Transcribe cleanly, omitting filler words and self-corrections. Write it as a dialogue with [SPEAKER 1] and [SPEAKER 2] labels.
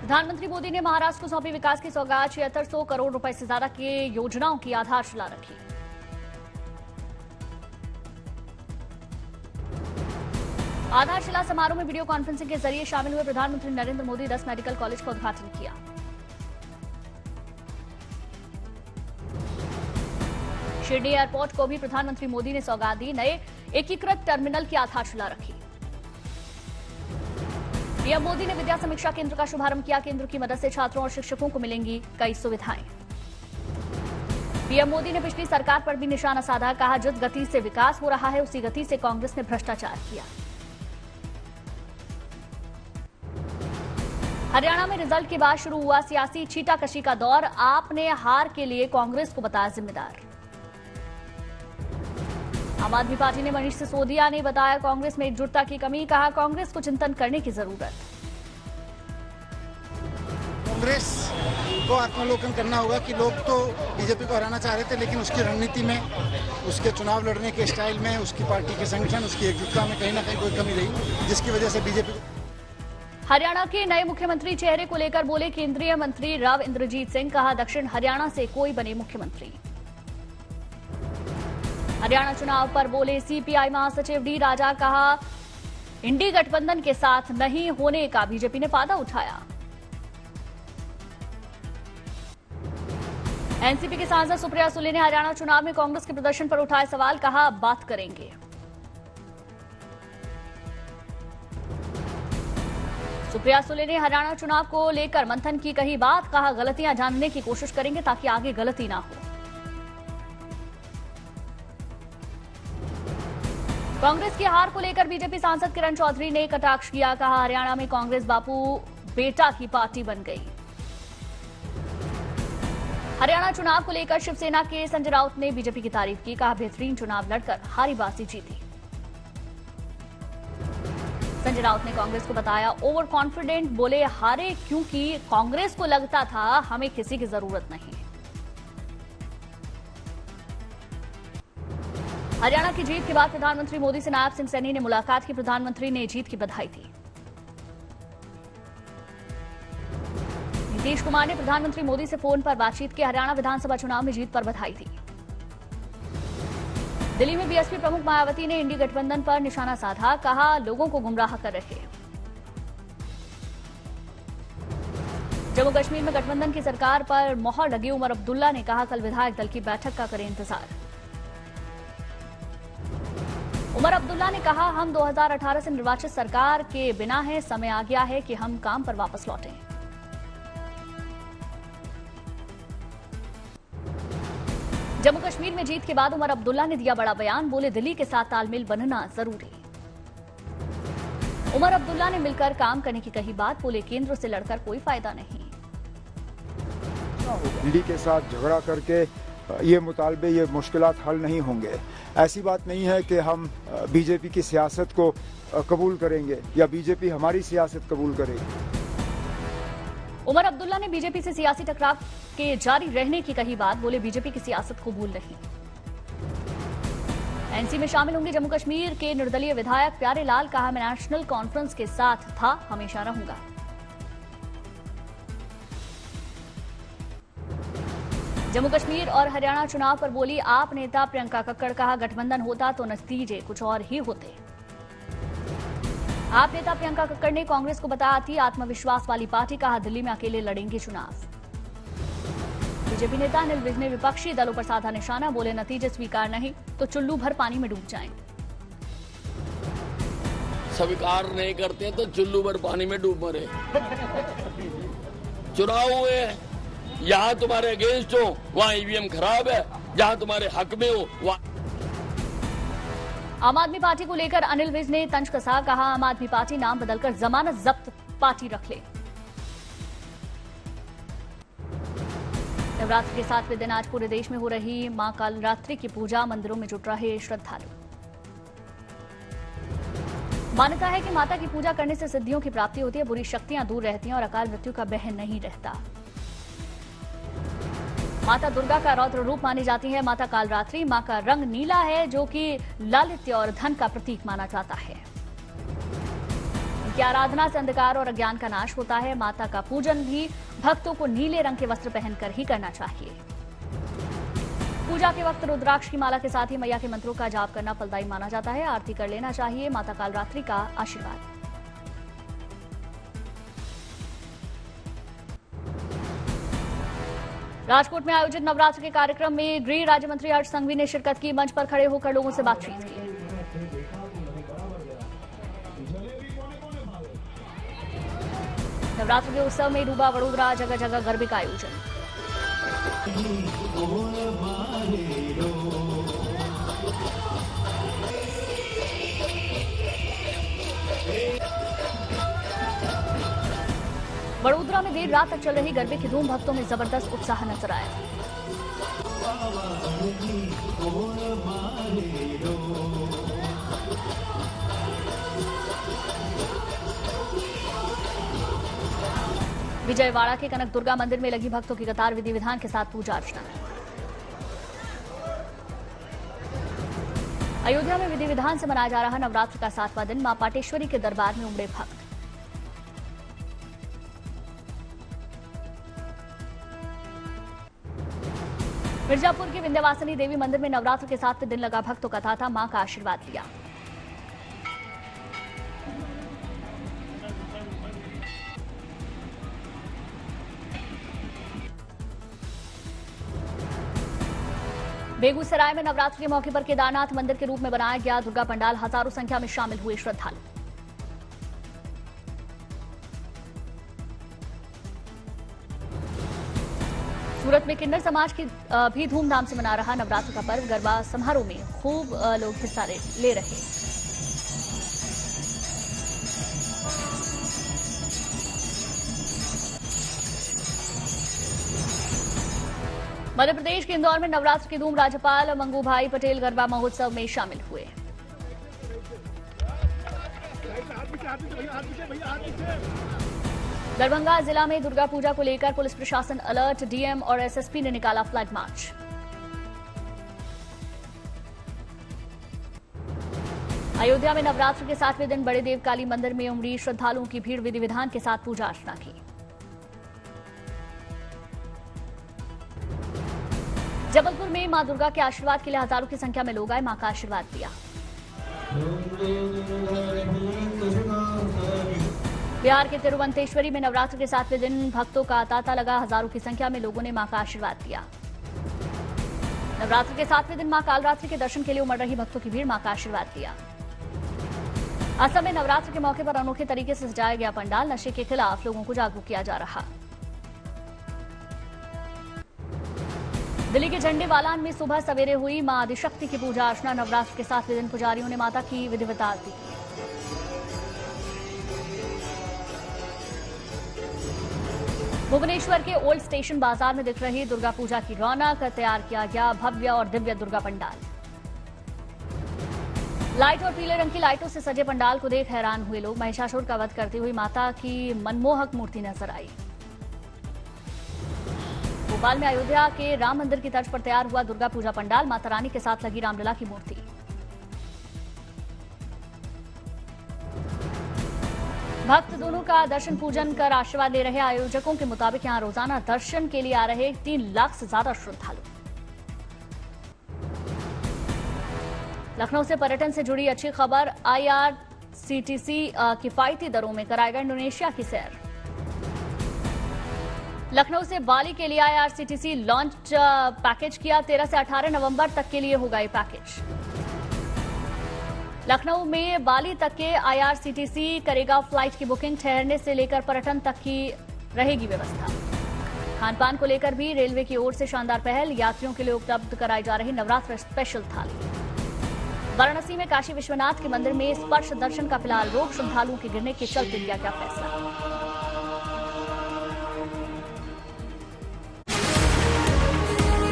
[SPEAKER 1] प्रधानमंत्री मोदी ने महाराष्ट्र को सौंपी विकास की सौगात। 7600 करोड़ रुपए से ज्यादा की योजनाओं की आधारशिला रखी। आधारशिला समारोह में वीडियो कॉन्फ्रेंसिंग के जरिए शामिल हुए प्रधानमंत्री नरेंद्र मोदी 10 मेडिकल कॉलेज का उद्घाटन किया। शिरडी एयरपोर्ट को भी प्रधानमंत्री मोदी ने सौगात दी। नए एकीकृत टर्मिनल की आधारशिला रखी। पीएम मोदी ने विद्या समीक्षा केंद्र का शुभारंभ किया। केंद्र की मदद से छात्रों और शिक्षकों को मिलेंगी कई सुविधाएं। पीएम मोदी ने पिछली सरकार पर भी निशाना साधा। कहा, जिस गति से विकास हो रहा है उसी गति से कांग्रेस ने भ्रष्टाचार किया। हरियाणा में रिजल्ट के बाद शुरू हुआ सियासी छींटाकशी का दौर। आपने हार के लिए कांग्रेस को बताया जिम्मेदार। आम आदमी पार्टी ने मनीष सिसोदिया ने बताया कांग्रेस में एकजुटता की कमी। कहा, कांग्रेस को चिंतन करने की जरूरत।
[SPEAKER 2] कांग्रेस को आत्मावलोकन करना होगा कि लोग तो बीजेपी को हराना चाह रहे थे, लेकिन उसकी रणनीति में, उसके चुनाव लड़ने के स्टाइल में, उसकी पार्टी के संगठन, उसकी एकजुटता में कहीं ना कहीं कोई कमी रही, जिसकी वजह से बीजेपी।
[SPEAKER 1] हरियाणा के नए मुख्यमंत्री चेहरे को लेकर बोले केंद्रीय मंत्री राव इंद्रजीत सिंह। कहा, दक्षिण हरियाणा से कोई बने मुख्यमंत्री। हरियाणा चुनाव पर बोले सीपीआई महासचिव डी राजा। कहा, इंडी गठबंधन के साथ नहीं होने का बीजेपी ने फायदा उठाया। एनसीपी के सांसद सुप्रिया सुले ने हरियाणा चुनाव में कांग्रेस के प्रदर्शन पर उठाए सवाल। कहा, बात करेंगे। सुप्रिया सुले ने हरियाणा चुनाव को लेकर मंथन की कही बात। कहा, गलतियां जानने की कोशिश करेंगे ताकि आगे गलती ना हो। कांग्रेस की हार को लेकर बीजेपी सांसद किरण चौधरी ने कटाक्ष किया। कहा, हरियाणा में कांग्रेस बापू बेटा की पार्टी बन गई। हरियाणा चुनाव को लेकर शिवसेना के संजय राउत ने बीजेपी की तारीफ की। कहा, बेहतरीन चुनाव लड़कर हारी बाजी जीती। संजय राउत ने कांग्रेस को बताया ओवर कॉन्फिडेंट। बोले, हारे क्योंकि कांग्रेस को लगता था हमें किसी की जरूरत नहीं। हरियाणा की जीत के बाद प्रधानमंत्री मोदी से नायब सिंह सैनी ने मुलाकात की। प्रधानमंत्री ने जीत की बधाई दी। नीतीश कुमार ने प्रधानमंत्री मोदी से फोन पर बातचीत की। हरियाणा विधानसभा चुनाव में जीत पर बधाई दी। दिल्ली में बीएसपी प्रमुख मायावती ने इंडी गठबंधन पर निशाना साधा। कहा, लोगों को गुमराह कर रहे। जम्मू कश्मीर में गठबंधन की सरकार पर मोहर लगी। उमर अब्दुल्ला ने कहा, कल विधायक दल की बैठक का करें इंतजार। उमर अब्दुल्ला ने कहा, हम 2018 से निर्वाचित सरकार के बिना हैं। समय आ गया है कि हम काम पर वापस लौटें। जम्मू कश्मीर में जीत के बाद उमर अब्दुल्ला ने दिया बड़ा बयान। बोले, दिल्ली के साथ तालमेल बनना जरूरी। उमर अब्दुल्ला ने मिलकर काम करने की कही बात। बोले, केंद्र से लड़कर कोई फायदा नहीं।
[SPEAKER 3] दिल्ली के साथ झगड़ा करके ये मुतालबे, ये मुश्किलात हल नहीं होंगे। ऐसी बात नहीं है कि हम बीजेपी की सियासत को कबूल करेंगे या बीजेपी हमारी सियासत कबूल करेगी।
[SPEAKER 1] उमर अब्दुल्ला ने बीजेपी से सियासी टकराव के जारी रहने की कही बात। बोले, बीजेपी की सियासत कबूल नहीं। एनसी में शामिल होंगे जम्मू कश्मीर के निर्दलीय विधायक प्यारे लाल। कहा, मैं नेशनल कॉन्फ्रेंस के साथ था, हमेशा रहूंगा। जम्मू कश्मीर और हरियाणा चुनाव पर बोली आप नेता प्रियंका कक्कड़। कहा, गठबंधन होता तो नतीजे कुछ और ही होते। आप नेता प्रियंका कक्कड़ ने कांग्रेस को बताया थी आत्मविश्वास वाली पार्टी। कहा, दिल्ली में अकेले लड़ेंगे चुनाव। बीजेपी नेता अनिल विज ने विपक्षी दलों पर साधा निशाना। बोले, नतीजे स्वीकार नहीं तो चुल्लू भर पानी में डूब जाएं।
[SPEAKER 4] स्वीकार नहीं करते तो चुल्लू भर पानी में डूब मरे। चुनाव हुए, यहाँ तुम्हारे अगेंस्ट हो वहाँ ईवीएम खराब है, जहाँ तुम्हारे हक में हो वहाँ।
[SPEAKER 1] आम आदमी पार्टी को लेकर अनिल विज ने तंज कसा। कहा, आम आदमी पार्टी नाम बदलकर जमानत जब्त पार्टी रख ले। नवरात्रि के 7वें दिन आज पूरे देश में हो रही मां कालरात्रि की पूजा। मंदिरों में जुट रहे श्रद्धालु। मान्यता है कि माता की पूजा करने से सिद्धियों की प्राप्ति होती है, बुरी शक्तियां दूर रहती हैं और अकाल मृत्यु का भय नहीं रहता। माता दुर्गा का रौद्र रूप मानी जाती है माता कालरात्रि। मां का रंग नीला है जो कि लालित्य और धन का प्रतीक माना जाता है। इनकी आराधना से अंधकार और अज्ञान का नाश होता है। माता का पूजन भी भक्तों को नीले रंग के वस्त्र पहनकर ही करना चाहिए। पूजा के वक्त रुद्राक्ष की माला के साथ ही मैया के मंत्रों का जाप करना फलदायी माना जाता है। आरती कर लेना चाहिए। माता कालरात्रि का आशीर्वाद। राजकोट में आयोजित नवरात्र के कार्यक्रम में गृह राज्य मंत्री हर्ष संघवी ने शिरकत की। मंच पर खड़े होकर लोगों से बातचीत की। नवरात्र के उत्सव में डूबा वडोदरा, जगह जगह गरबे का आयोजन। वडोदरा में देर रात तक चल रही गरबे की धूम, भक्तों में जबरदस्त उत्साह नजर आया। विजयवाड़ा के कनक दुर्गा मंदिर में लगी भक्तों की कतार, विधि विधान के साथ पूजा अर्चना। अयोध्या में विधि विधान से मनाया जा रहा नवरात्र का 7वां दिन। मां पाटेश्वरी के दरबार में उमड़े भक्त। मिर्जापुर के विंध्यवासिनी देवी मंदिर में नवरात्र के 7वें दिन लगा भक्तों का तांता, मां का आशीर्वाद लिया। बेगूसराय में नवरात्र के मौके पर केदारनाथ मंदिर के रूप में बनाया गया दुर्गा पंडाल, हजारों संख्या में शामिल हुए श्रद्धालु। सूरत में किन्नर समाज की भी धूमधाम से मना रहा नवरात्र का पर्व। गरबा समारोह में खूब लोग हिस्सा ले रहे। मध्य प्रदेश के इंदौर में नवरात्र की धूम, राज्यपाल मंगूभाई पटेल गरबा महोत्सव में शामिल हुए। दरभंगा जिला में दुर्गा पूजा को लेकर पुलिस प्रशासन अलर्ट, डीएम और एसएसपी ने निकाला फ्लैग मार्च। अयोध्या में नवरात्र के 7वें दिन बड़े देवकाली मंदिर में उमड़ी श्रद्धालुओं की भीड़, विधि विधान के साथ पूजा अर्चना की। जबलपुर में मां दुर्गा के आशीर्वाद के लिए हजारों की संख्या में लोग आए, मां का आशीर्वाद लिया। बिहार के तिरुवंतेश्वरी में नवरात्र के 7वें दिन भक्तों का तांता लगा, हजारों की संख्या में लोगों ने मां का आशीर्वाद लिया। नवरात्र के 7वें दिन मां कालरात्रि के दर्शन के लिए उमड़ रही भक्तों की भीड़, मां का आशीर्वाद लिया। असम में नवरात्र के मौके पर अनोखे तरीके से सजाया गया पंडाल, नशे के खिलाफ लोगों को जागरूक किया जा रहा। दिल्ली के झंडेवालान में सुबह सवेरे हुई मां आदिशक्ति की पूजा अर्चना। नवरात्र के 7वें दिन पुजारियों ने माता की विधिवत आरती की। भुवनेश्वर के ओल्ड स्टेशन बाजार में दिख रही दुर्गा पूजा की रौनक, तैयार किया गया भव्य और दिव्य दुर्गा पंडाल। लाइट और पीले रंग की लाइटों से सजे पंडाल को देख हैरान हुए लोग। महिषासुर का वध करती हुई माता की मनमोहक मूर्ति नजर आई। भोपाल में अयोध्या के राम मंदिर की तर्ज पर तैयार हुआ दुर्गा पूजा पंडाल, माता रानी के साथ लगी रामलला की मूर्ति। भक्त दोनों का दर्शन पूजन कर आशीर्वाद ले रहे। आयोजकों के मुताबिक यहां रोजाना दर्शन के लिए आ रहे 3 लाख से ज्यादा श्रद्धालु। लखनऊ से पर्यटन से जुड़ी अच्छी खबर, आईआरसीटीसी किफायती दरों में कराएगा इंडोनेशिया की सैर। लखनऊ से बाली के लिए आईआरसीटीसी लॉन्च पैकेज किया। 13 से 18 नवंबर तक के लिए होगा ये पैकेज। लखनऊ में बाली तक के आईआरसीटीसी करेगा फ्लाइट की बुकिंग, ठहरने से लेकर पर्यटन तक की रहेगी व्यवस्था। खान पान को लेकर भी रेलवे की ओर से शानदार पहल, यात्रियों के लिए उपलब्ध कराई जा रही नवरात्र स्पेशल थाली। वाराणसी में काशी विश्वनाथ के मंदिर में स्पर्श दर्शन का फिलहाल रोक, श्रद्धालुओं के गिरने के चलते लिया गया फैसला।